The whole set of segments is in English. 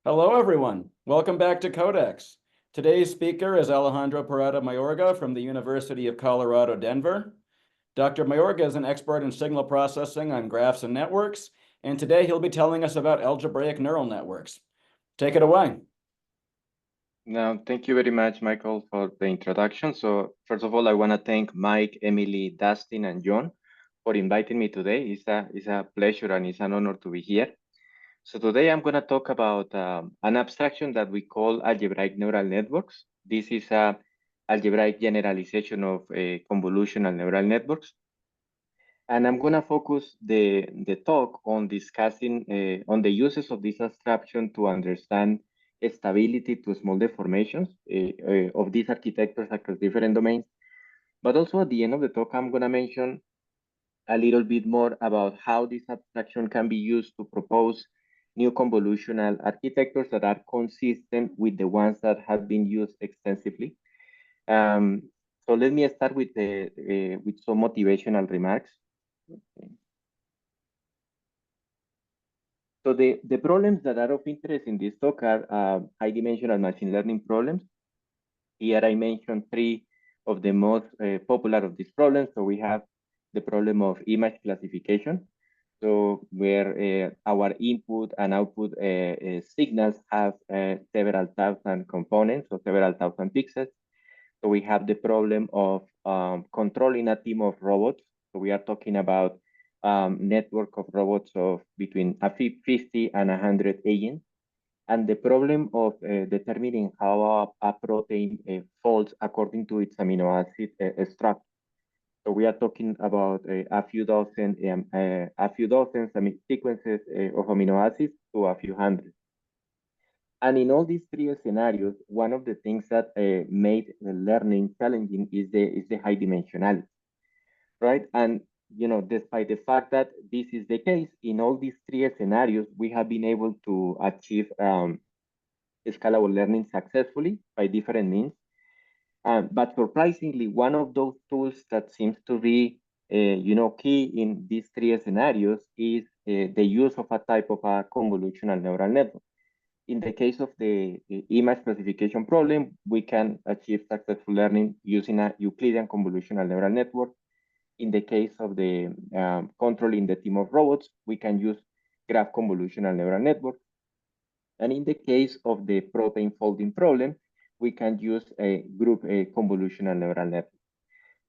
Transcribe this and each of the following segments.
Hello, everyone. Welcome back to Codex. Today's speaker is Alejandro Parada-Mayorga from the University of Colorado, Denver. Dr. Mayorga is an expert in signal processing on graphs and networks, and today he'll be telling us about algebraic neural networks. Take it away. Now, thank you very much, Michael, for the introduction. So first of all, I want to thank Mike, Emily, Dustin, and John for inviting me today. It's a pleasure and it's an honor to be here. So today I'm going to talk about an abstraction that we call algebraic neural networks. This is a algebraic generalization of convolutional neural networks. And I'm going to focus the talk on discussing on the uses of this abstraction to understand stability to small deformations of these architectures across different domains. But also at the end of the talk, I'm going to mention a little bit more about how this abstraction can be used to propose new convolutional architectures that are consistent with the ones that have been used extensively. So let me start with some motivational remarks. Okay. So the problems that are of interest in this talk are high-dimensional machine learning problems. Here I mentioned three of the most popular of these problems. So we have the problem of image classification. So where our input and output signals have several thousand components or several thousand pixels. So we have the problem of controlling a team of robots. So we are talking about network of robots of between 50 and 100 agents. And the problem of determining how a protein folds according to its amino acid structure. So we are talking about a few dozen sequences of amino acids to a few hundred. And in all these three scenarios, one of the things that made the learning challenging is the high dimensionality, right? And despite the fact that this is the case, in all these three scenarios, we have been able to achieve scalable learning successfully by different means. But surprisingly, one of those tools that seems to be key in these three scenarios is the use of a type of a convolutional neural network. In the case of the image classification problem, we can achieve successful learning using a Euclidean convolutional neural network. In the case of the controlling the team of robots, we can use graph convolutional neural network. And in the case of the protein folding problem, we can use a group convolutional neural network.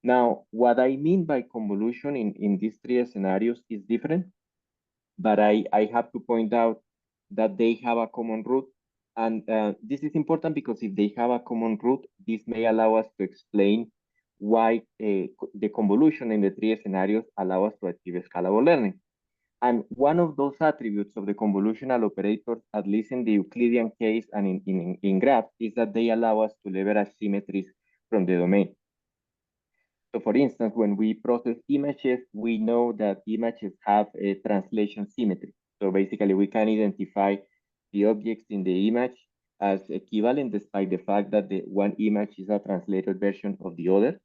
Now, what I mean by convolution in these three scenarios is different, but I have to point out that they have a common root. And this is important because if they have a common root, this may allow us to explain why the convolution in the three scenarios allow us to achieve scalable learning. And one of those attributes of the convolutional operators, at least in the Euclidean case and in graphs, is that they allow us to leverage symmetries from the domain. So for instance, when we process images, we know that images have a translation symmetry. So basically we can identify the objects in the image as equivalent despite the fact that the one image is a translated version of the other.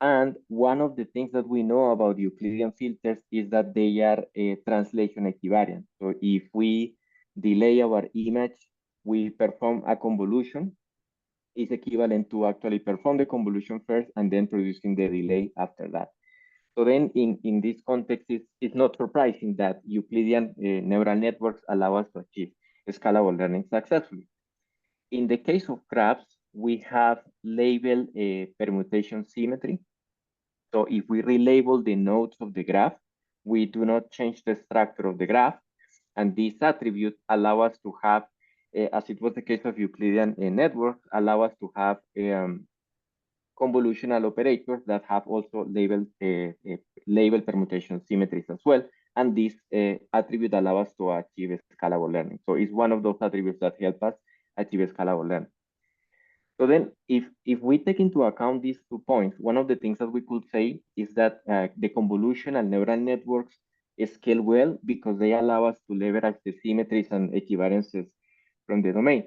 And one of the things that we know about Euclidean filters is that they are a translation equivariant. So if we delay our image, we perform a convolution is equivalent to actually perform the convolution first and then producing the delay after that. So then in this context, it's not surprising that Euclidean neural networks allow us to achieve scalable learning successfully. In the case of graphs, we have labeled permutation symmetry. So if we relabel the nodes of the graph, we do not change the structure of the graph. And these attributes allow us to have, as it was the case of Euclidean networks, allow us to have convolutional operators that have also labeled permutation symmetries as well. And this attribute allow us to achieve scalable learning. So it's one of those attributes that help us achieve scalable learning. So then if we take into account these 2 points, one of the things that we could say is that the convolutional neural networks scale well because they allow us to leverage the symmetries and equivariances from the domain.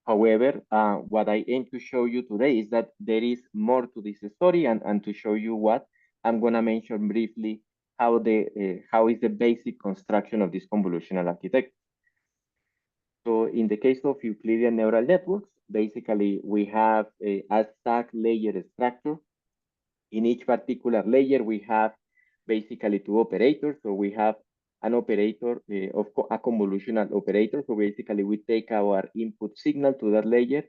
However, what I aim to show you today is that there is more to this story, and to show you what, I'm going to mention briefly how is the basic construction of this convolutional architecture. So in the case of Euclidean neural networks, basically we have a stack layer structure. In each particular layer, we have basically two operators. So we have an operator of a convolutional operator. So basically we take our input signal to that layer.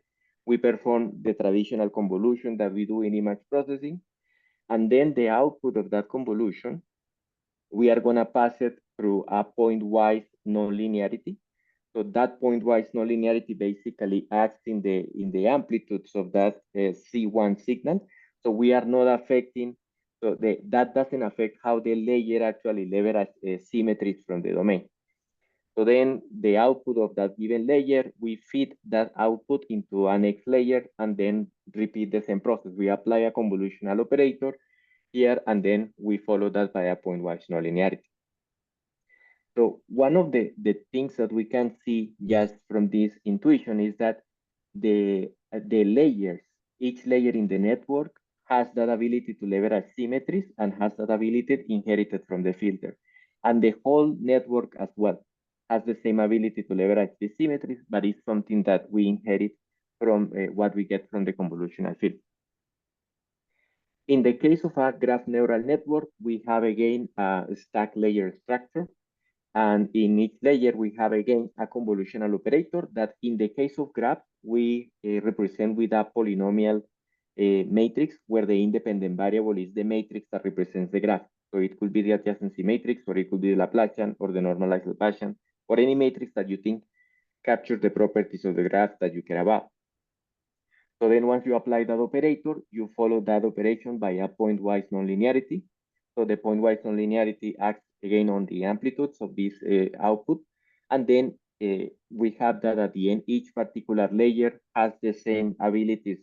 We perform the traditional convolution that we do in image processing. And then the output of that convolution, we are going to pass it through a point-wise nonlinearity. So that point-wise nonlinearity basically acts in the amplitudes of that C1 signal. So we are not affecting, so that doesn't affect how the layer actually leverages symmetries from the domain. So then the output of that given layer, we feed that output into a next layer and then repeat the same process. We apply a convolutional operator here, and then we follow that by a point-wise nonlinearity. So one of the things that we can see just from this intuition is that the layers, each layer in the network has that ability to leverage symmetries and has that ability inherited from the filter. And the whole network as well has the same ability to leverage the symmetries, but it's something that we inherit from what we get from the convolutional filter. In the case of a graph neural network, we have again a stack layer structure. And in each layer, we have again a convolutional operator that in the case of graph, we represent with a polynomial matrix where the independent variable is the matrix that represents the graph. So it could be the adjacency matrix, or it could be the Laplacian or the normalized Laplacian, or any matrix that you think captures the properties of the graph that you care about. So then once you apply that operator, you follow that operation by a point-wise nonlinearity. So the point-wise nonlinearity acts again on the amplitudes of this output. And then we have that at the end, each particular layer has the same abilities,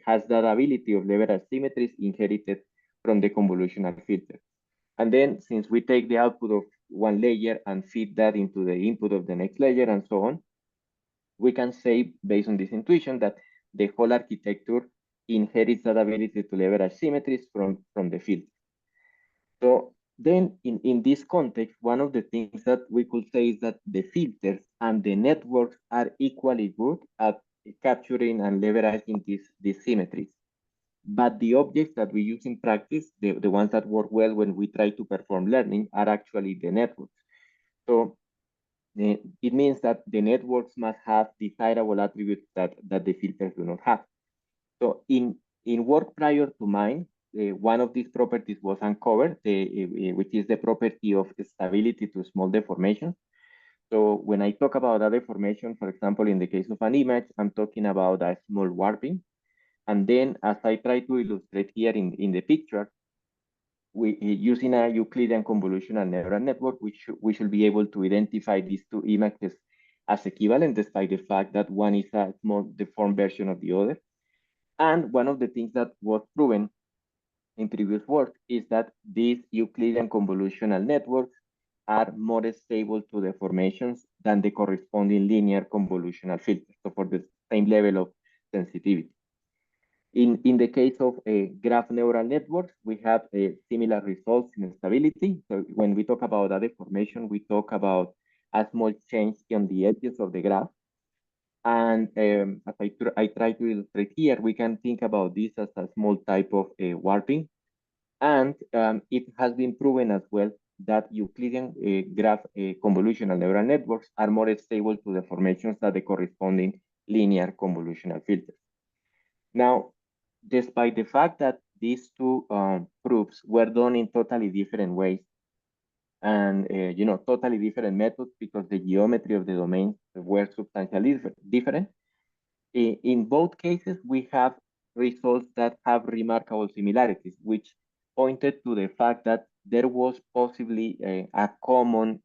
has that ability of leverage symmetries inherited from the convolutional filter. And then since we take the output of one layer and feed that into the input of the next layer and so on, we can say, based on this intuition, that the whole architecture inherits that ability to leverage symmetries from the field. So then in this context, one of the things that we could say is that the filters and the networks are equally good at capturing and leveraging these symmetries. But the objects that we use in practice, the ones that work well when we try to perform learning, are actually the networks. So it means that the networks must have desirable attributes that the filters do not have. So in work prior to mine, one of these properties was uncovered, which is the property of stability to small deformations. So when I talk about a deformation, for example, in the case of an image, I'm talking about a small warping. And then as I try to illustrate here in the picture, using a Euclidean convolutional neural network, we should be able to identify these two images as equivalent, despite the fact that one is a small deformed version of the other. And one of the things that was proven in previous work is that these Euclidean convolutional networks are more stable to deformations than the corresponding linear convolutional filters, so for the same level of sensitivity. In the case of graph neural networks, we have similar results in stability. So when we talk about a deformation, we talk about a small change on the edges of the graph. And as I try to illustrate here, we can think about this as a small type of warping. And it has been proven as well that Euclidean graph convolutional neural networks are more stable to deformations than the corresponding linear convolutional filters. Now, despite the fact that these two proofs were done in totally different ways and totally different methods because the geometry of the domains were substantially different, in both cases we have results that have remarkable similarities, which pointed to the fact that there was possibly a common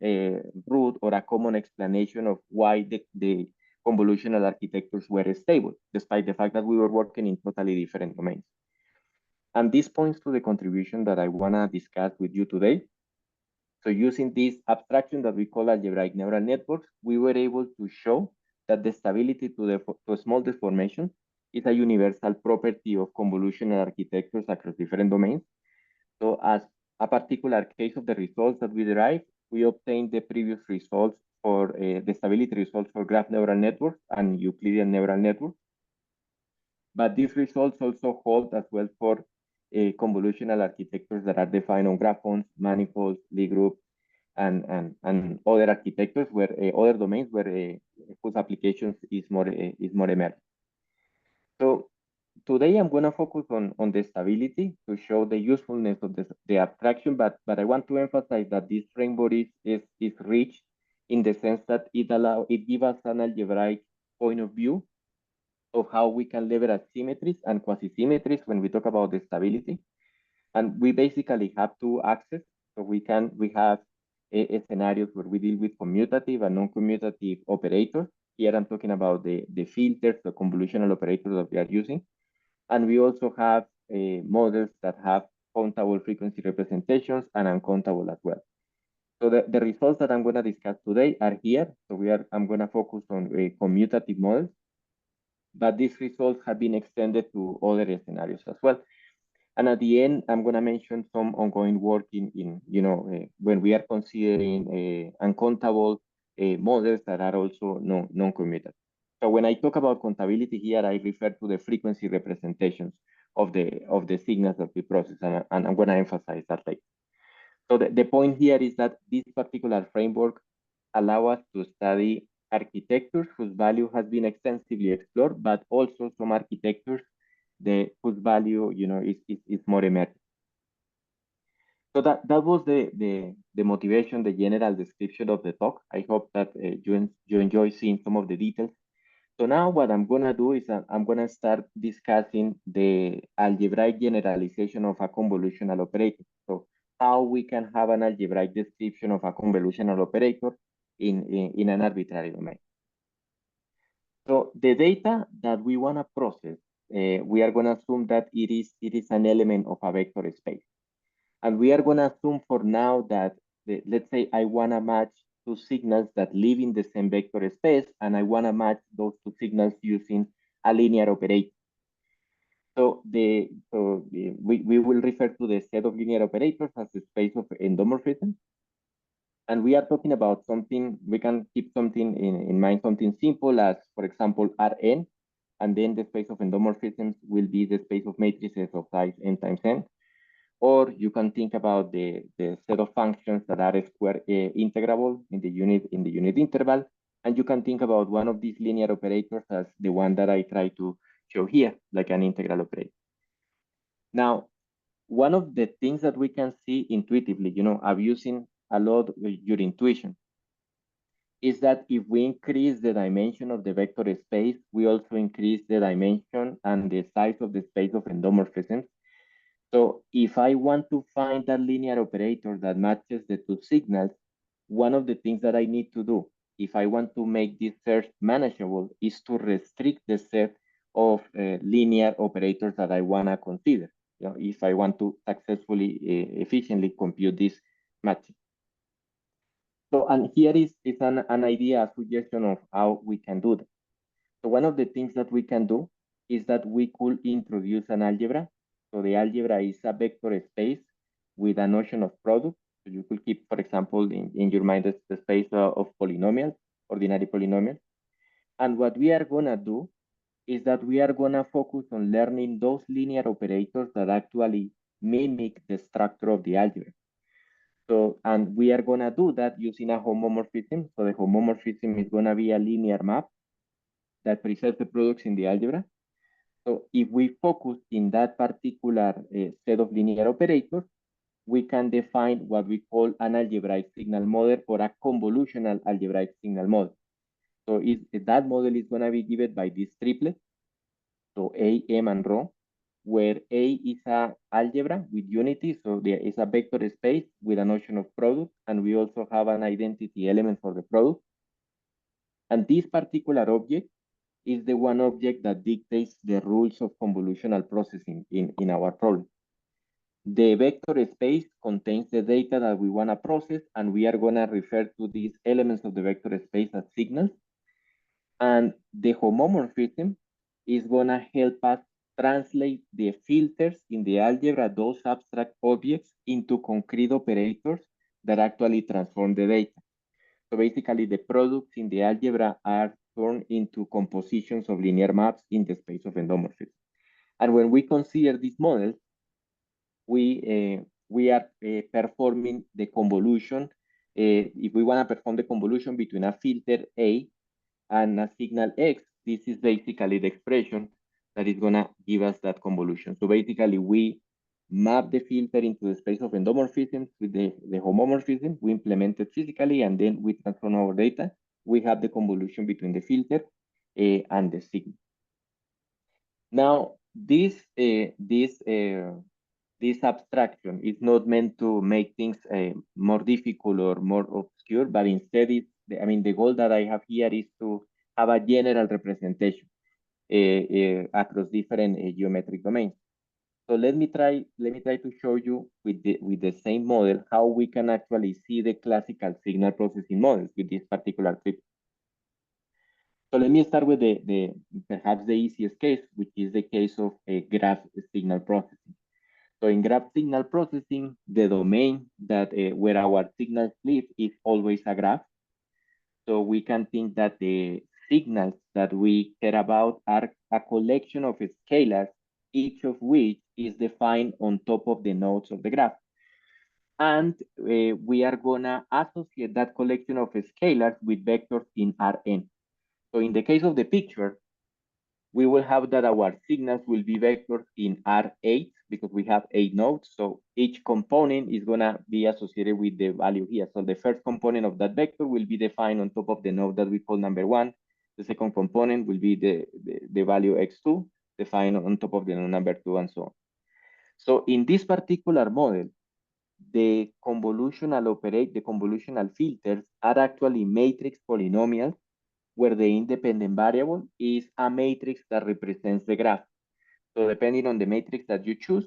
root or a common explanation of why the convolutional architectures were stable, despite the fact that we were working in totally different domains. And this points to the contribution that I want to discuss with you today. So using this abstraction that we call algebraic neural networks, we were able to show that the stability to small deformations is a universal property of convolutional architectures across different domains. So as a particular case of the results that we derive, we obtained the previous results for the stability results for graph neural networks and Euclidean neural networks. But these results also hold as well for convolutional architectures that are defined on graphons, manifolds, Lie groups, and other architectures where other domains where whose applications is more emerging. So today I'm going to focus on the stability to show the usefulness of the abstraction, but I want to emphasize that this framework is rich in the sense that it gives us an algebraic point of view of how we can leverage symmetries and quasi-symmetries when we talk about the stability. And we basically have two axes. So we have scenarios where we deal with commutative and non-commutative operators. Here I'm talking about the filters, the convolutional operators that we are using. And we also have models that have countable frequency representations and uncountable as well. So the results that I'm going to discuss today are here. So I'm going to focus on commutative models, but these results have been extended to other scenarios as well. And at the end, I'm going to mention some ongoing work when we are considering uncountable models that are also non-commutative. So when I talk about countability here, I refer to the frequency representations of the signals that we process, and I'm going to emphasize that later. So the point here is that this particular framework allows us to study architectures whose value has been extensively explored, but also some architectures whose value is more emerging. So that was the motivation, the general description of the talk. I hope that you enjoy seeing some of the details. So now what I'm gonna do is I'm gonna start discussing the algebraic generalization of a convolutional operator. So how we can have an algebraic description of a convolutional operator in an arbitrary domain. So the data that we wanna process, we are gonna assume that it is an element of a vector space. And we are gonna assume for now that, let's say I wanna match two signals that live in the same vector space, and I wanna match those two signals using a linear operator. So we will refer to the set of linear operators as the space of endomorphism. And we are talking about something, we can keep something in mind, something simple as, for example, Rn, and then the space of endomorphisms will be the space of matrices of size n times n. Or you can think about the set of functions that are square integrable in the unit interval. And you can think about one of these linear operators as the one that I try to show here, like an integral operator. Now, one of the things that we can see intuitively, abusing a lot your intuition, is that if we increase the dimension of the vector space, we also increase the dimension and the size of the space of endomorphisms. So if I want to find a linear operator that matches the two signals, one of the things that I need to do, if I want to make this search manageable, is to restrict the set of linear operators that I want to consider, if I want to successfully, efficiently compute this matching. So, and here is an idea, a suggestion of how we can do that. So one of the things that we can do is that we could introduce an algebra. So the algebra is a vector space with a notion of product. So you could keep, for example, in your mind the space of polynomials, ordinary polynomials. And what we are gonna do is that we are gonna focus on learning those linear operators that actually mimic the structure of the algebra. So, and we are gonna do that using a homomorphism. So the homomorphism is gonna be a linear map that preserves the products in the algebra. So if we focus in that particular set of linear operators, we can define what we call an algebraic signal model or a convolutional algebraic signal model. So that model is going to be given by this triplet, so A, M, and Rho, where A is an algebra with unity, so there is a vector space with a notion of product, and we also have an identity element for the product. And this particular object is the one object that dictates the rules of convolutional processing in our problem. The vector space contains the data that we want to process, and we are going to refer to these elements of the vector space as signals. And the homomorphism is going to help us translate the filters in the algebra, those abstract objects, into concrete operators that actually transform the data. So basically, the products in the algebra are turned into compositions of linear maps in the space of endomorphism. And when we consider these models, we are performing the convolution. If we want to perform the convolution between a filter A and a signal X, this is basically the expression that is going to give us that convolution. So basically, we map the filter into the space of endomorphisms with the homomorphism. We implement it physically, and then we transform our data. We have the convolution between the filter and the signal. Now, this abstraction is not meant to make things more difficult or more obscure, but instead, the goal that I have here is to have a general representation across different geometric domains. So let me try to show you with the same model how we can actually see the classical signal processing models with this particular trip. So let me start with perhaps the easiest case, which is the case of a graph signal processing. So in graph signal processing, the domain that where our signals live is always a graph. So we can think that the signals that we care about are a collection of scalars, each of which is defined on top of the nodes of the graph. And we are gonna associate that collection of scalars with vectors in Rn. So in the case of the picture, we will have that our signals will be vectors in R8 because we have 8 nodes. So each component is gonna be associated with the value here. So the first component of that vector will be defined on top of the node that we call number 1. The second component will be the value x2 defined on top of the node number 2 and so on. So in this particular model, the convolutional filters are actually matrix polynomials where the independent variable is a matrix that represents the graph. So depending on the matrix that you choose,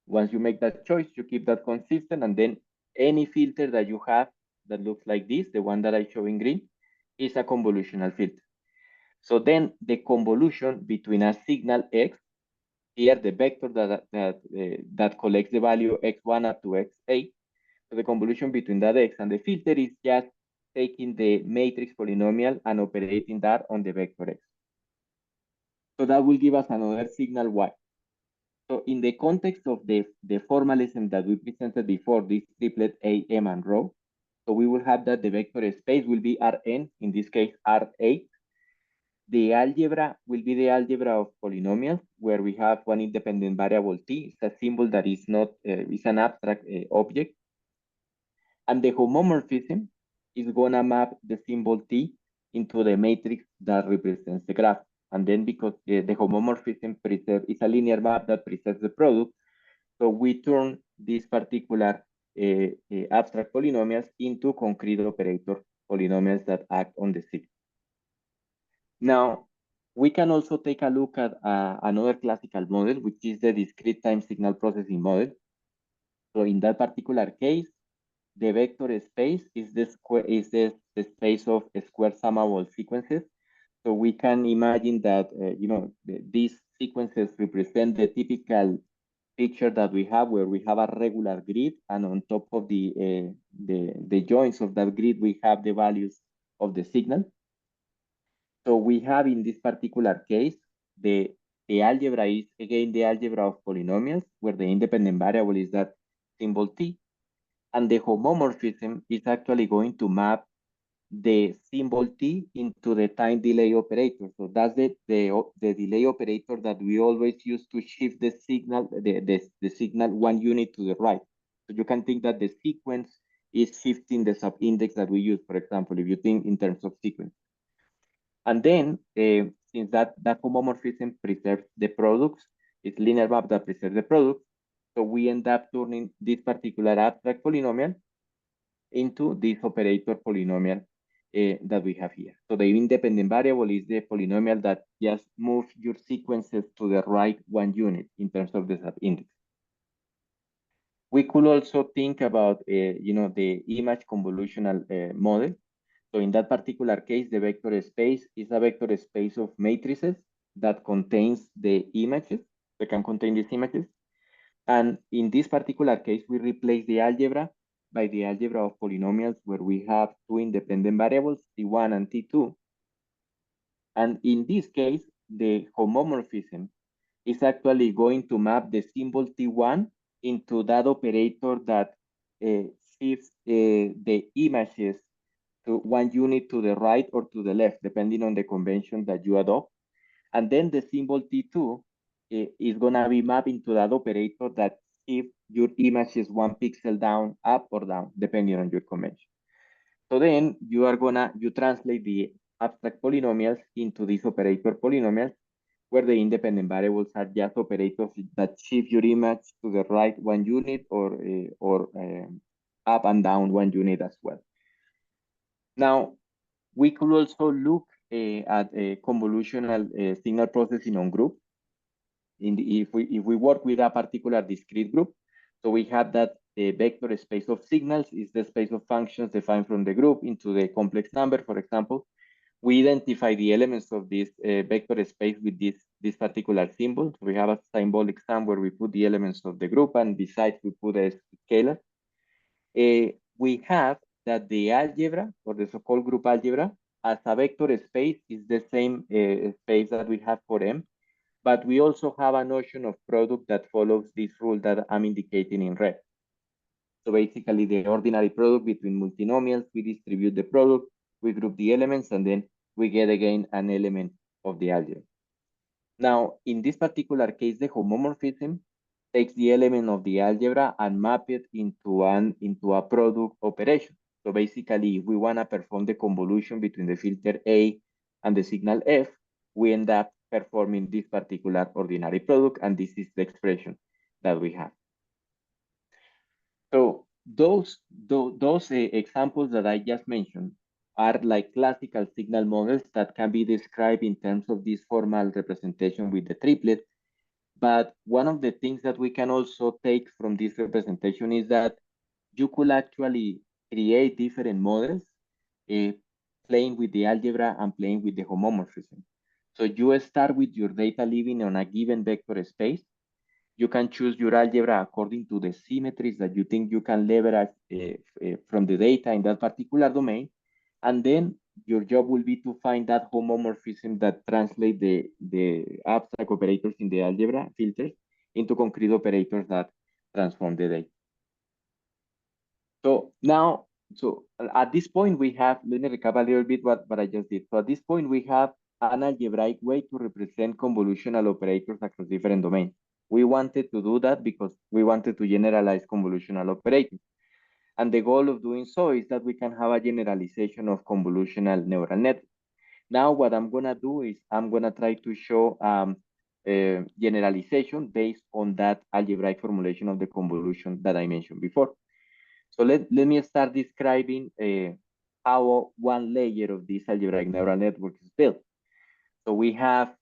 once you make that choice, you keep that consistent, and then any filter that you have that looks like this, the one that I show in green, is a convolutional filter. So then the convolution between a signal x, here the vector that collects the value x1 up to x8, so the convolution between that x and the filter is just taking the matrix polynomial and operating that on the vector x. So that will give us another signal y. So in the context of the formalism that we presented before, this triplet A, M, and rho, so we will have that the vector space will be Rn, in this case R8. The algebra will be the algebra of polynomials, where we have one independent variable t. It's a symbol that is not, it's an abstract object. And the homomorphism is gonna map the symbol t into the matrix that represents the graph. And then because the homomorphism is a linear map that preserves the product, so we turn this particular abstract polynomials into concrete operator polynomials that act on the signal. Now, we can also take a look at another classical model, which is the discrete time signal processing model. So in that particular case, the vector space is the space of square summable sequences. So we can imagine that these sequences represent the typical picture that we have, where we have a regular grid, and on top of the joints of that grid, we have the values of the signal. So we have in this particular case, the algebra is again the algebra of polynomials, where the independent variable is that symbol t. And the homomorphism is actually going to map the symbol t into the time delay operator. So that's the delay operator that we always use to shift the signal, the signal 1 unit to the right. So you can think that the sequence is shifting the subindex that we use, for example, if you think in terms of sequence. And then, since that homomorphism preserves the products, it's linear map that preserves the products, so we end up turning this particular abstract polynomial into this operator polynomial that we have here. So the independent variable is the polynomial that just moves your sequences to the right 1 unit in terms of the subindex. We could also think about, the image convolutional model. So in that particular case, the vector space is a vector space of matrices that contains the images, that can contain these images. And in this particular case, we replace the algebra by the algebra of polynomials where we have two independent variables, T1 and T2. And in this case, the homomorphism is actually going to map the symbol T1 into that operator that shifts the images to one unit to the right or to the left, depending on the convention that you adopt. And then the symbol T2 is going to be mapped into that operator that shifts your images one pixel down, up or down, depending on your convention. So then you translate the abstract polynomials into these operator polynomials, where the independent variables are just operators that shift your image to the right one unit or up and down one unit as well. Now, we could also look at a convolutional signal processing on group. If we work with a particular discrete group, so we have that the vector space of signals is the space of functions defined from the group into the complex number, for example. We identify the elements of this vector space with this particular symbol. So we have a symbolic sum where we put the elements of the group, and besides we put a scalar. We have that the algebra, or the so-called group algebra, as a vector space is the same space that we have for M, but we also have a notion of product that follows this rule that I'm indicating in red. So basically the ordinary product between multinomials, we distribute the product, we group the elements, and then we get again an element of the algebra. Now, in this particular case, the homomorphism takes the element of the algebra and map it into a product operation. So basically, if we want to perform the convolution between the filter A and the signal F, we end up performing this particular ordinary product, and this is the expression that we have. So those examples that I just mentioned are like classical signal models that can be described in terms of this formal representation with the triplet. But one of the things that we can also take from this representation is that you could actually create different models playing with the algebra and playing with the homomorphism. So you start with your data living on a given vector space. You can choose your algebra according to the symmetries that you think you can leverage from the data in that particular domain. And then your job will be to find that homomorphism that translate the abstract operators in the algebra filters into concrete operators that transform the data. So now, at this point we have, let me recap a little bit what I just did. So at this point we have an algebraic way to represent convolutional operators across different domains. We wanted to do that because we wanted to generalize convolutional operators. And the goal of doing so is that we can have a generalization of convolutional neural networks. Now, what I'm going to do is I'm going to try to show generalization based on that algebraic formulation of the convolution that I mentioned before. So let me start describing how one layer of this algebraic neural network is built. So we have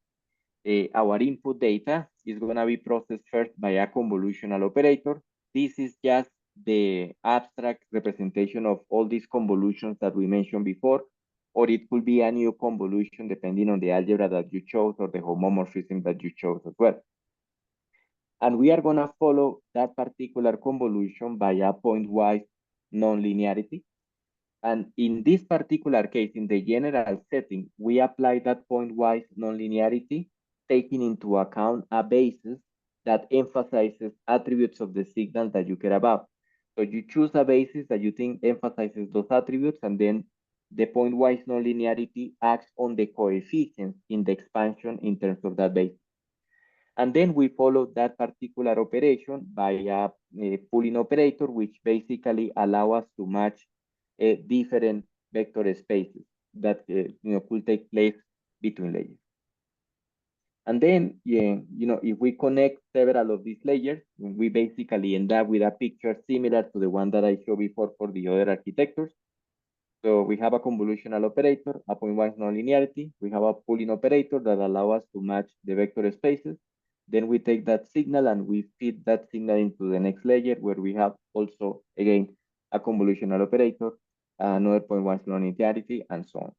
our input data is going to be processed first by a convolutional operator. This is just the abstract representation of all these convolutions that we mentioned before, or it could be a new convolution depending on the algebra that you chose or the homomorphism that you chose as well. And we are going to follow that particular convolution by a pointwise nonlinearity. And in this particular case, in the general setting, we apply that pointwise nonlinearity, taking into account a basis that emphasizes attributes of the signal that you care about. So you choose a basis that you think emphasizes those attributes, and then the pointwise nonlinearity acts on the coefficients in the expansion in terms of that basis. And then we follow that particular operation by a pooling operator, which basically allow us to match different vector spaces that could take place between layers. And then, if we connect several of these layers, we basically end up with a picture similar to the one that I showed before for the other architectures. So we have a convolutional operator, a pointwise nonlinearity. We have a pooling operator that allow us to match the vector spaces. Then we take that signal and we feed that signal into the next layer where we have also, again, a convolutional operator, another pointwise nonlinearity, and so on.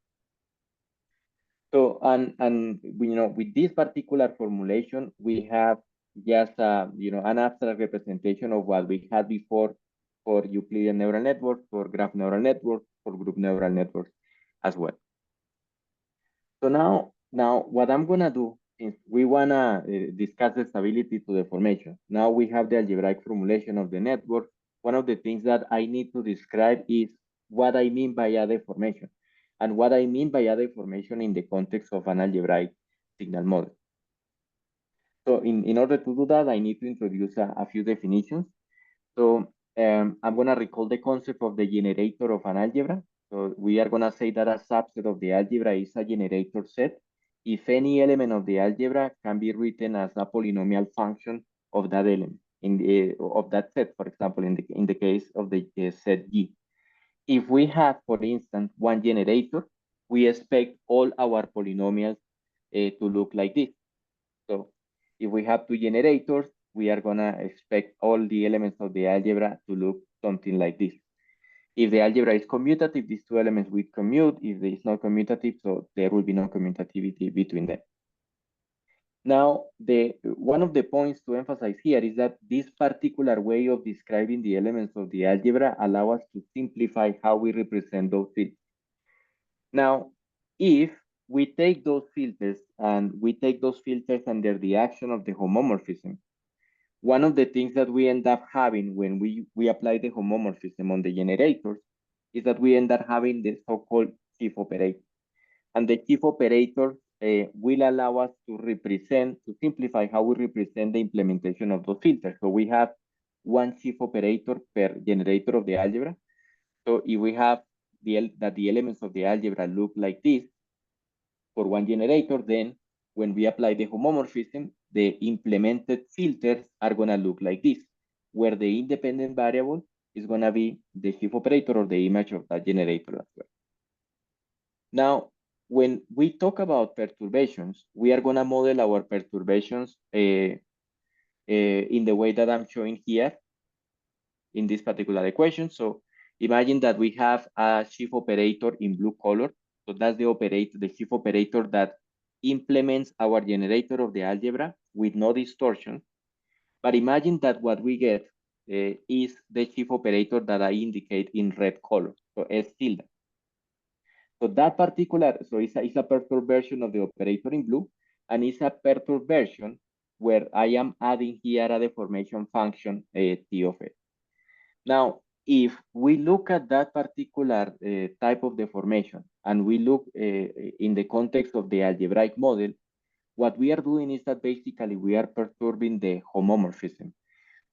So, with this particular formulation, we have just, an abstract representation of what we had before for Euclidean neural networks, for graph neural networks, for group neural networks as well. So now what I'm gonna do, since we wanna discuss the stability to deformation, now we have the algebraic formulation of the network. One of the things that I need to describe is what I mean by a deformation, and what I mean by a deformation in the context of an algebraic signal model. So in order to do that, I need to introduce a few definitions. So I'm gonna recall the concept of the generator of an algebra. So we are gonna say that a subset of the algebra is a generator set if any element of the algebra can be written as a polynomial function of that element of that set. For example, in the case of the set G, if we have, for instance, one generator, we expect all our polynomials to look like this. So if we have two generators, we are gonna expect all the elements of the algebra to look something like this. If the algebra is commutative, these two elements will commute. If it is not commutative, so there will be no commutativity between them. Now, one of the points to emphasize here is that this particular way of describing the elements of the algebra allow us to simplify how we represent those fields. Now, if we take those filters under the action of the homomorphism, one of the things that we end up having when we apply the homomorphism on the generators is that we end up having the so-called chief operator. And the chief operator will allow us to simplify how we represent the implementation of those filters. So we have one chief operator per generator of the algebra. So if we have that the elements of the algebra look like this for one generator, then when we apply the homomorphism, the implemented filters are gonna look like this, where the independent variable is gonna be the chief operator or the image of that generator as well. Now, when we talk about perturbations, we are gonna model our perturbations in the way that I'm showing here in this particular equation. So imagine that we have a chief operator in blue color. So that's the chief operator that implements our generator of the algebra with no distortion. But imagine that what we get is the chief operator that I indicate in red color, so S tilde. So that particular, so it's a perturbed version of the operator in blue, and it's a perturbed version where I am adding here a deformation function, T of S. Now, if we look at that particular type of deformation and we look in the context of the algebraic model, what we are doing is that basically we are perturbing the homomorphism.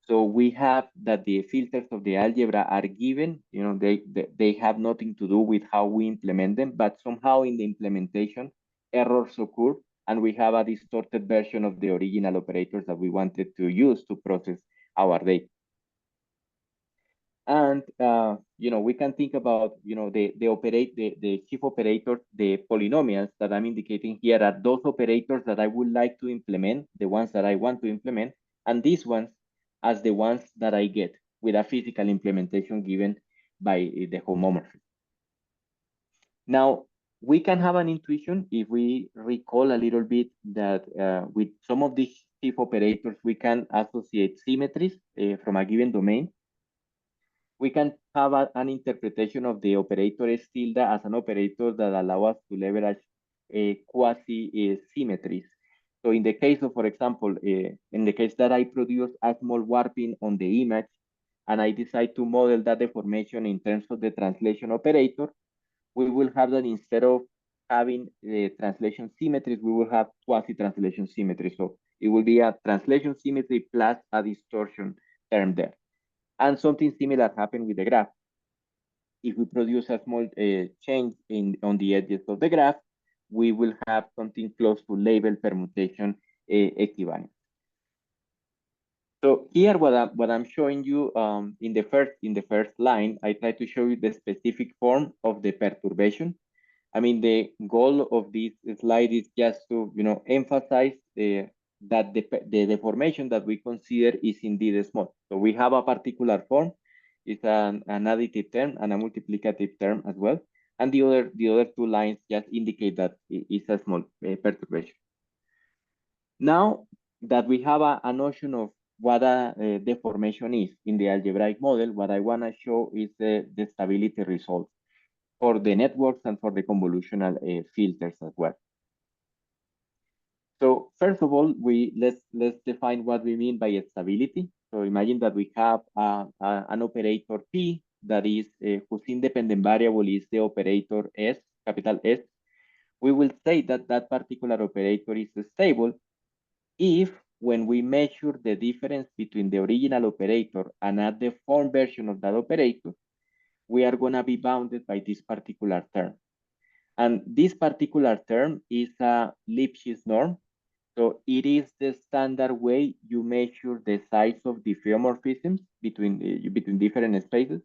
So we have that the filters of the algebra are given, they have nothing to do with how we implement them, but somehow in the implementation, errors occur, and we have a distorted version of the original operators that we wanted to use to process our data. And we can think about the chief operators, the polynomials that I'm indicating here are those operators that I would like to implement, the ones that I want to implement, and these ones as the ones that I get with a physical implementation given by the homomorphism. Now, we can have an intuition if we recall a little bit that with some of these chief operators, we can associate symmetries from a given domain. We can have an interpretation of the operator S tilde as an operator that allows us to leverage quasi-symmetries. So in the case of, for example, in the case that I produce a small warping on the image, and I decide to model that deformation in terms of the translation operator, we will have that instead of having translation symmetries, we will have quasi-translation symmetry. So it will be a translation symmetry plus a distortion term there. And something similar happened with the graph. If we produce a small change on the edges of the graph, we will have something close to label permutation equivalent. So here, what I'm showing you in the first line, I try to show you the specific form of the perturbation. I mean, the goal of this slide is just to emphasize that the deformation that we consider is indeed small. So we have a particular form. It's an additive term and a multiplicative term as well. And the other two lines just indicate that it's a small perturbation. Now that we have a notion of what a deformation is in the algebraic model, what I want to show is the stability results for the networks and for the convolutional filters as well. So first of all, let's define what we mean by stability. So imagine that we have an operator P that is whose independent variable is the operator S, capital S. We will say that that particular operator is stable if when we measure the difference between the original operator and a deformed version of that operator, we are going to be bounded by this particular term. And this particular term is a Lipschitz norm. So it is the standard way you measure the size of diffeomorphisms between different spaces.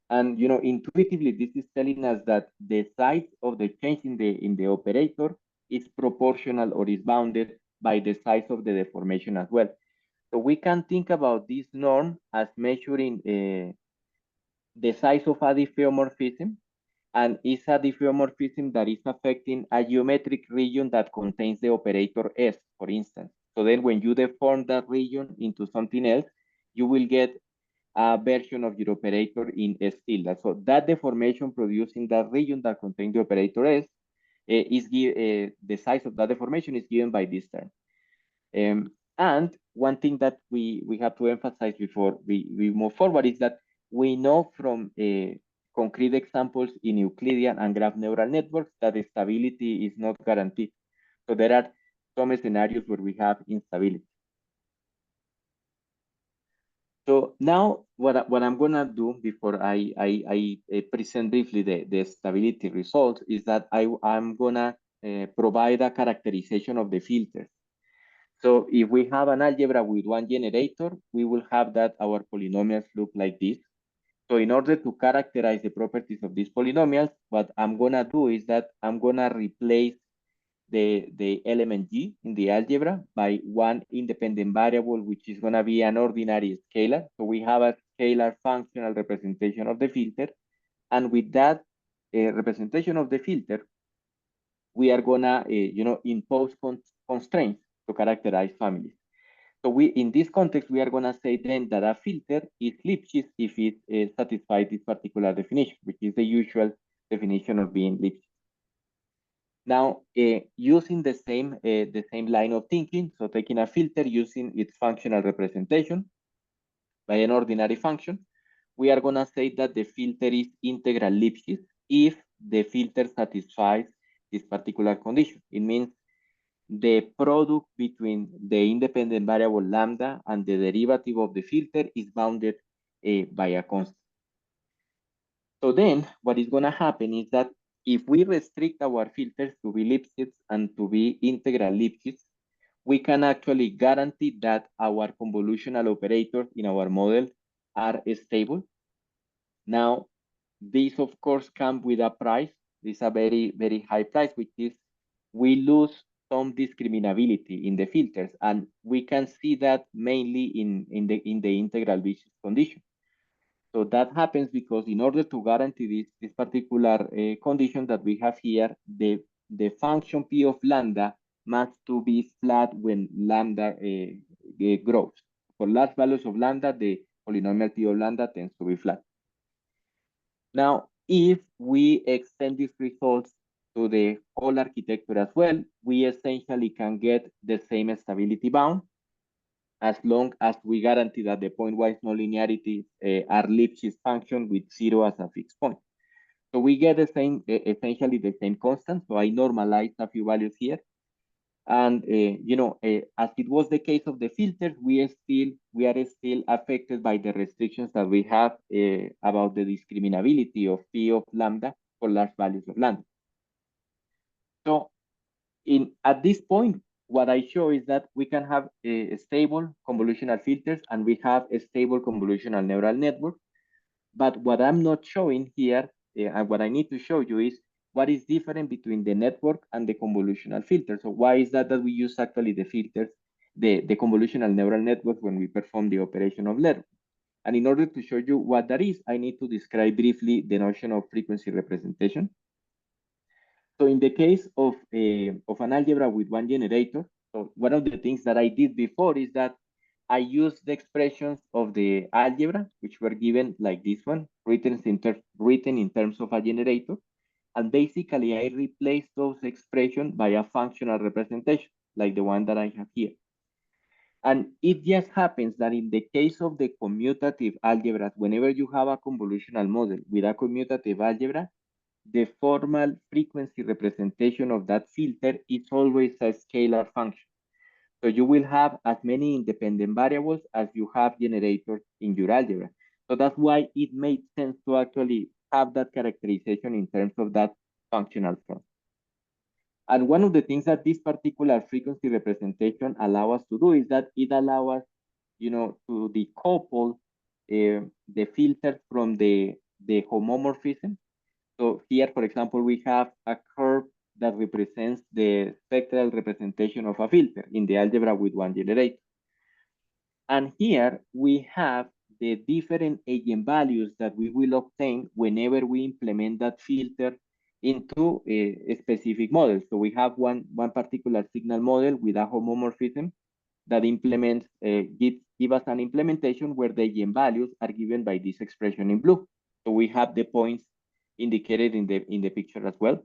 And intuitively, this is telling us that the size of the change in the operator is proportional or is bounded by the size of the deformation as well. So we can think about this norm as measuring the size of a diffeomorphism, and it's a diffeomorphism that is affecting a geometric region that contains the operator S, for instance. So then when you deform that region into something else, you will get a version of your operator in S tilde. So that deformation produced in that region that contains the operator S is the size of that deformation is given by this term. And one thing that we have to emphasize before we move forward is that we know from concrete examples in Euclidean and graph neural networks that the stability is not guaranteed. So there are some scenarios where we have instability. So now what I'm gonna do before I present briefly the stability results is that I'm gonna provide a characterization of the filters. So if we have an algebra with one generator, we will have that our polynomials look like this. So in order to characterize the properties of these polynomials, what I'm gonna do is that I'm gonna replace the element G in the algebra by one independent variable, which is gonna be an ordinary scalar. So we have a scalar functional representation of the filter. And with that representation of the filter, we are gonna, impose constraints to characterize families. So in this context, we are gonna say then that a filter is Lipschitz if it satisfies this particular definition, which is the usual definition of being Lipschitz. Now, using the same line of thinking, so taking a filter using its functional representation by an ordinary function, we are gonna say that the filter is integral Lipschitz if the filter satisfies this particular condition. It means the product between the independent variable lambda and the derivative of the filter is bounded by a constant. So then what is going to happen is that if we restrict our filters to be Lipschitz and to be integral Lipschitz, we can actually guarantee that our convolutional operators in our model are stable. Now, this of course comes with a price. This is a very, very high price, which is we lose some discriminability in the filters, and we can see that mainly in the integral Lipschitz condition. So that happens because in order to guarantee this particular condition that we have here, the function P of lambda must to be flat when lambda grows. For large values of lambda, the polynomial P of lambda tends to be flat. Now, if we extend these results to the whole architecture as well, we essentially can get the same stability bound as long as we guarantee that the pointwise nonlinearities are Lipschitz function with 0 as a fixed point. So we get the same, essentially the same constant. So I normalize a few values here. And, as it was the case of the filters, we are still affected by the restrictions that we have about the discriminability of P of lambda for large values of lambda. So at this point, what I show is that we can have a stable convolutional filters and we have a stable convolutional neural network. But what I'm not showing here, and what I need to show you is what is different between the network and the convolutional filter. So why is that we use actually the filters, the convolutional neural network when we perform the operation of learning? And in order to show you what that is, I need to describe briefly the notion of frequency representation. So in the case of an algebra with one generator, so one of the things that I did before is that I use the expressions of the algebra, which were given like this one, written in terms of a generator. And basically, I replace those expressions by a functional representation, like the one that I have here. And it just happens that in the case of the commutative algebras, whenever you have a convolutional model with a commutative algebra, the formal frequency representation of that filter is always a scalar function. So you will have as many independent variables as you have generators in your algebra. So that's why it made sense to actually have that characterization in terms of that functional form. And one of the things that this particular frequency representation allow us to do is that it allows us, to decouple the filters from the homomorphism. So here, for example, we have a curve that represents the spectral representation of a filter in the algebra with one generator. And here we have the different eigenvalues that we will obtain whenever we implement that filter into a specific model. So we have one particular signal model with a homomorphism that implements, give us an implementation where the eigenvalues are given by this expression in blue. So we have the points indicated in the picture as well.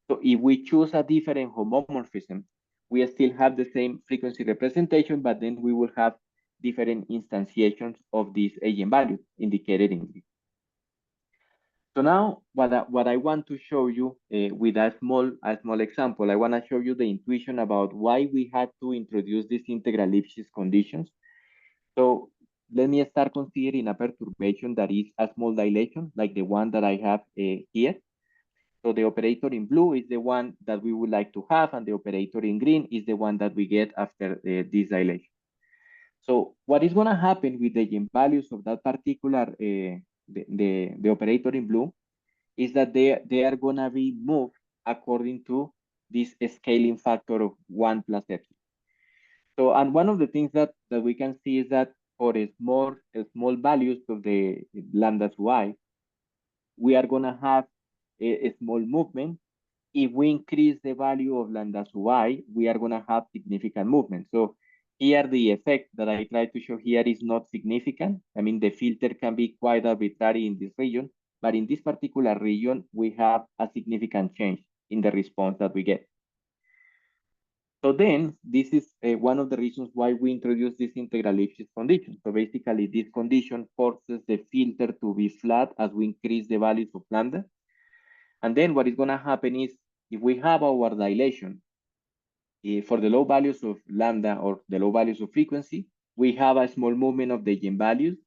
So if we choose a different homomorphism, we still have the same frequency representation, but then we will have different instantiations of these eigenvalues indicated in green. So now what I want to show you with a small example, I want to show you the intuition about why we had to introduce these integral Lipschitz conditions. So let me start considering a perturbation that is a small dilation, like the one that I have here. So the operator in blue is the one that we would like to have, and the operator in green is the one that we get after this dilation. So what is going to happen with the eigenvalues of that particular, the operator in blue, is that they are going to be moved according to this scaling factor of 1 plus epsilon. So, and one of the things that we can see is that for small values of the lambda y, we are going to have a small movement. If we increase the value of lambda y, we are going to have significant movement. So here, the effect that I try to show here is not significant. I mean, the filter can be quite arbitrary in this region, but in this particular region, we have a significant change in the response that we get. So then, this is one of the reasons why we introduce this integral Lipschitz condition. So basically, this condition forces the filter to be flat as we increase the values of lambda. And then what is going to happen is, if we have our dilation for the low values of lambda or the low values of frequency, we have a small movement of the eigenvalues.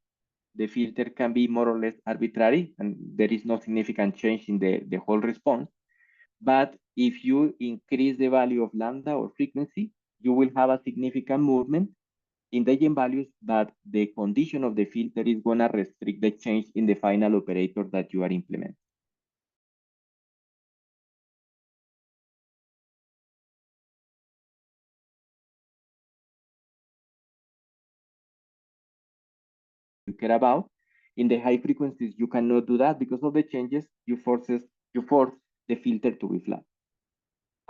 The filter can be more or less arbitrary, and there is no significant change in the whole response. But if you increase the value of lambda or frequency, you will have a significant movement in the eigenvalues, but the condition of the filter is going to restrict the change in the final operator that you are implementing. You care about. In the high frequencies, you cannot do that because of the changes. You force the filter to be flat.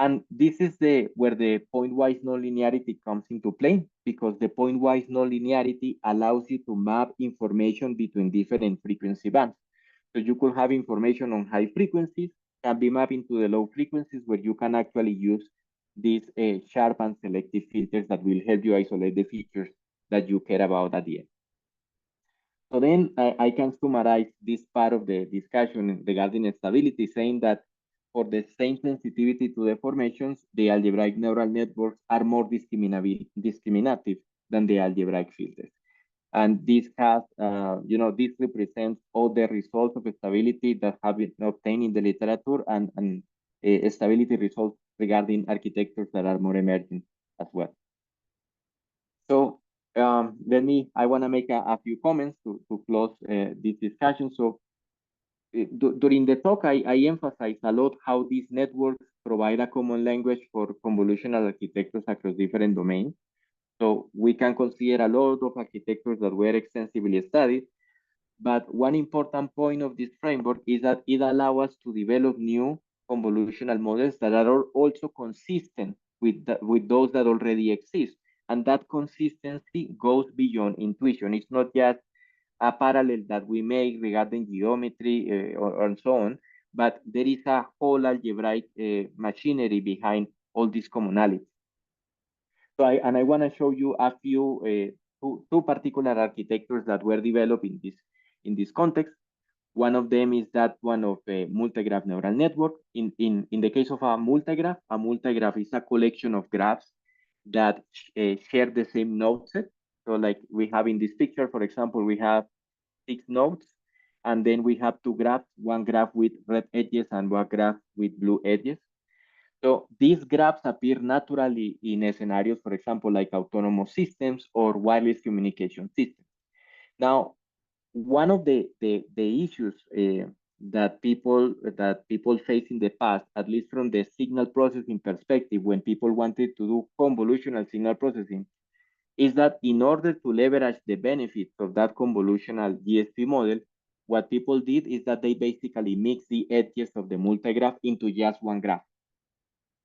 And this is where the point-wise nonlinearity comes into play, because the point-wise nonlinearity allows you to map information between different frequency bands. So you could have information on high frequencies, can be mapped into the low frequencies, where you can actually use these sharp and selective filters that will help you isolate the features that you care about at the end. So then I can summarize this part of the discussion regarding stability, saying that for the same sensitivity to deformations, the algebraic neural networks are more discriminative than the algebraic filters. And this has, this represents all the results of stability that have been obtained in the literature, and stability results regarding architectures that are more emergent as well. So I want to make a few comments to close this discussion. So during the talk, I emphasize a lot how these networks provide a common language for convolutional architectures across different domains. So we can consider a lot of architectures that were extensively studied, but one important point of this framework is that it allows us to develop new convolutional models that are also consistent with those that already exist. And that consistency goes beyond intuition. It's not just a parallel that we make regarding geometry and so on, but there is a whole algebraic machinery behind all these commonalities. So I want to show you a few two particular architectures that were developed in this context. One of them is that one of a multigraph neural network. In the case of a multigraph is a collection of graphs that share the same node set. So like we have in this picture, for example, we have 6 nodes, and then we have 2 graphs, one graph with red edges and one graph with blue edges. So these graphs appear naturally in scenarios, for example, like autonomous systems or wireless communication systems. Now, one of the issues that people face in the past, at least from the signal processing perspective, when people wanted to do convolutional signal processing, is that in order to leverage the benefits of that convolutional GSP model, what people did is that they basically mix the edges of the multigraph into just one graph,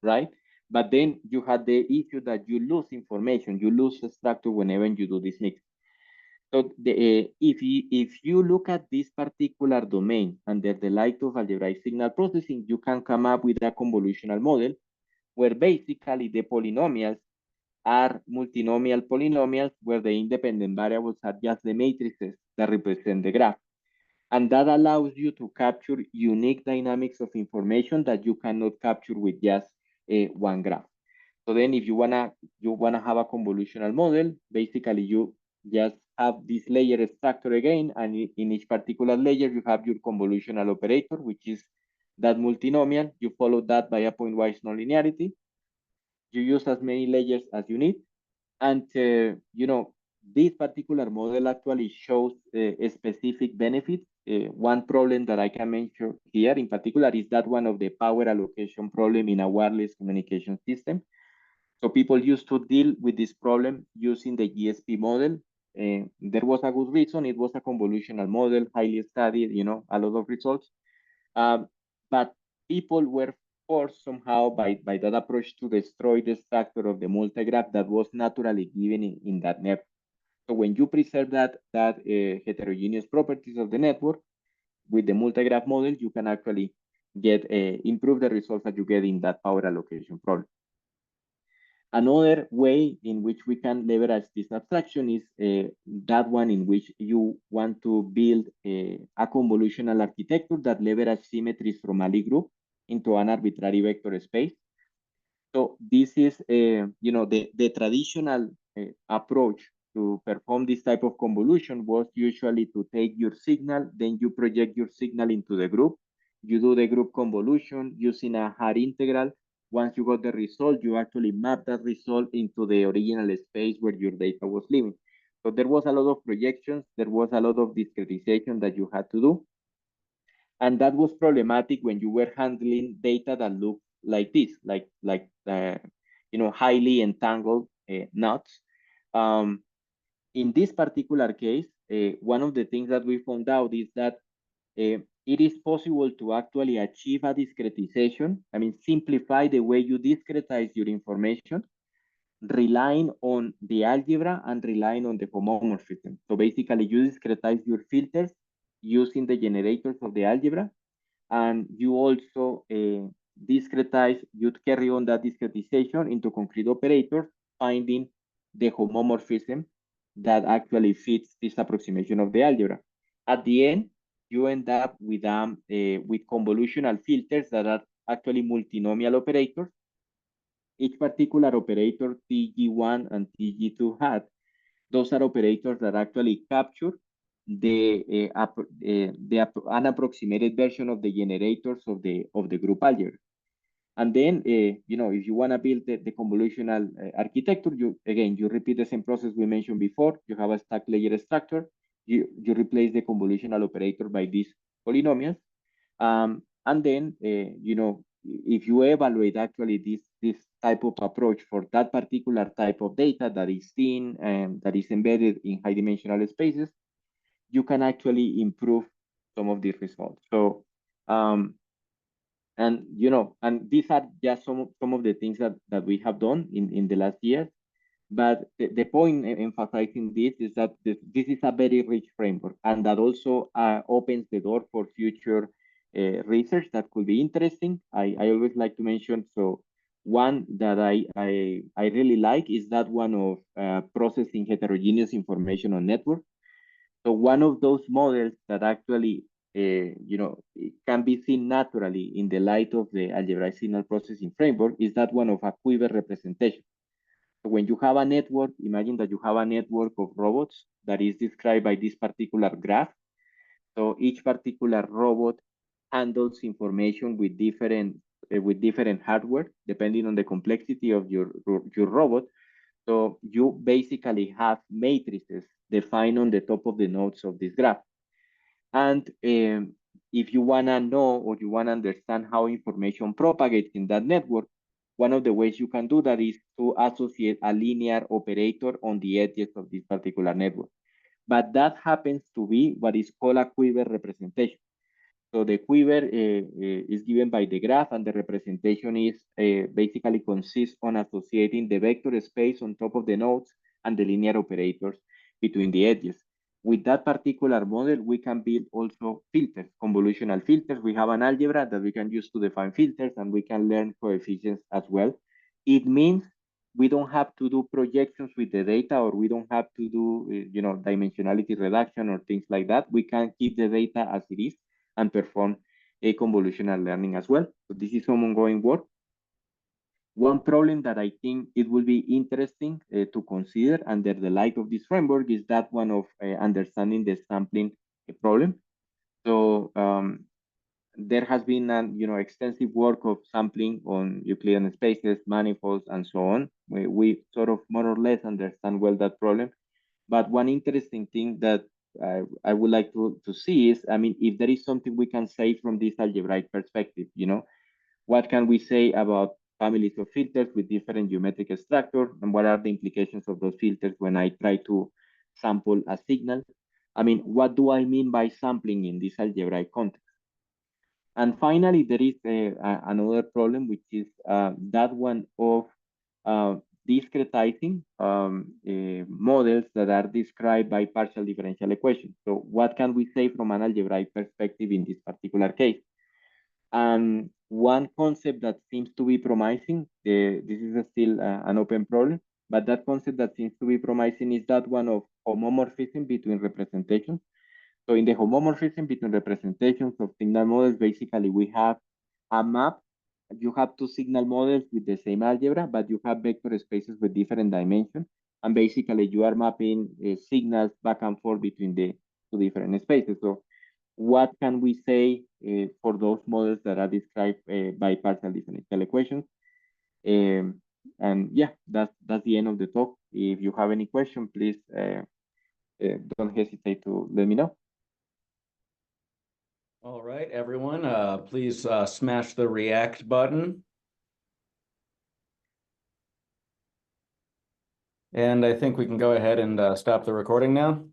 right? But then you had the issue that you lose information, you lose the structure whenever you do this mix. So if you look at this particular domain under the light of algebraic signal processing, you can come up with a convolutional model where basically the polynomials are multinomial polynomials where the independent variables are just the matrices that represent the graph. And that allows you to capture unique dynamics of information that you cannot capture with just one graph. So then if you wanna have a convolutional model, basically you just have this layer structure again, and in each particular layer you have your convolutional operator, which is that multinomial. You follow that by a pointwise nonlinearity. You use as many layers as you need, and you know, this particular model actually shows a specific benefit. One problem that I can mention here in particular is that one of the power allocation problem in a wireless communication system. So people used to deal with this problem using the GSP model. There was a good reason. It was a convolutional model, highly studied, you know, a lot of results. But people were forced somehow by that approach to destroy the structure of the multigraph that was naturally given in that network. So when you preserve that heterogeneous properties of the network with the multigraph model, you can actually get improve the results that you get in that power allocation problem. Another way in which we can leverage this abstraction is that one in which you want to build a convolutional architecture that leverages symmetries from a Lie group into an arbitrary vector space. So this is, you know, the traditional approach to perform this type of convolution was usually to take your signal, then you project your signal into the group. You do the group convolution using a Haar integral. Once you got the result, you actually map that result into the original space where your data was living. So there was a lot of projections. There was a lot of discretization that you had to do. And that was problematic when you were handling data that looked like this, you know, highly entangled knots. In this particular case, one of the things that we found out is that it is possible to actually achieve a discretization. I mean, simplify the way you discretize your information, relying on the algebra and relying on the homomorphism. So basically, you discretize your filters using the generators of the algebra, and you also discretize, you carry on that discretization into concrete operators, finding the homomorphism that actually fits this approximation of the algebra. At the end, you end up with convolutional filters that are actually multinomial operators. Each particular operator, TG1 and TG2 hat, those are operators that actually capture an approximated version of the generators of the group algebra. And then, you know, if you want to build the convolutional architecture, you repeat the same process we mentioned before. You have a stack layer structure. You replace the convolutional operator by these polynomials. And then, you know, if you evaluate actually this type of approach for that particular type of data that is seen and that is embedded in high dimensional spaces, you can actually improve some of these results. So, and you know, and these are just some of the things that we have done in the last year. But the point emphasizing this is that this is a very rich framework, and that also opens the door for future research that could be interesting. I always like to mention, so one that I really like is that one of processing heterogeneous information on network. So one of those models that actually can be seen naturally in the light of the algebraic signal processing framework is that one of a quiver representation. So when you have a network, imagine that you have a network of robots that is described by this particular graph. So each particular robot handles information with different hardware, depending on the complexity of your robot. So you basically have matrices defined on the top of the nodes of this graph. And if you want to know or you want to understand how information propagates in that network, one of the ways you can do that is to associate a linear operator on the edges of this particular network. But that happens to be what is called a quiver representation. So the quiver is given by the graph, and the representation is basically consists on associating the vector space on top of the nodes and the linear operators between the edges. With that particular model, we can build also filters, convolutional filters. We have an algebra that we can use to define filters, and we can learn coefficients as well. It means we don't have to do projections with the data, or we don't have to do, dimensionality reduction or things like that. We can keep the data as it is and perform a convolutional learning as well. So this is some ongoing work. One problem that I think it will be interesting to consider under the light of this framework is that one of understanding the sampling problem. So there has been extensive work of sampling on Euclidean spaces, manifolds, and so on. We sort of more or less understand well that problem. But one interesting thing that I would like to see is, I mean, if there is something we can say from this algebraic perspective, what can we say about families of filters with different geometric structure, and what are the implications of those filters when I try to sample a signal? I mean, what do I mean by sampling in this algebraic context? And finally, there is another problem, which is that one of discretizing models that are described by partial differential equations. So what can we say from an algebraic perspective in this particular case? And one concept that seems to be promising, this is still an open problem, but that concept that seems to be promising is that one of homomorphism between representations. So in the homomorphism between representations of signal models, basically we have a map. You have two signal models with the same algebra, but you have vector spaces with different dimensions. And basically you are mapping signals back and forth between the two different spaces. So what can we say for those models that are described by partial differential equations? And yeah, that's the end of the talk. If you have any question, please don't hesitate to let me know. All right, everyone, please smash the react button. And I think we can go ahead and stop the recording now.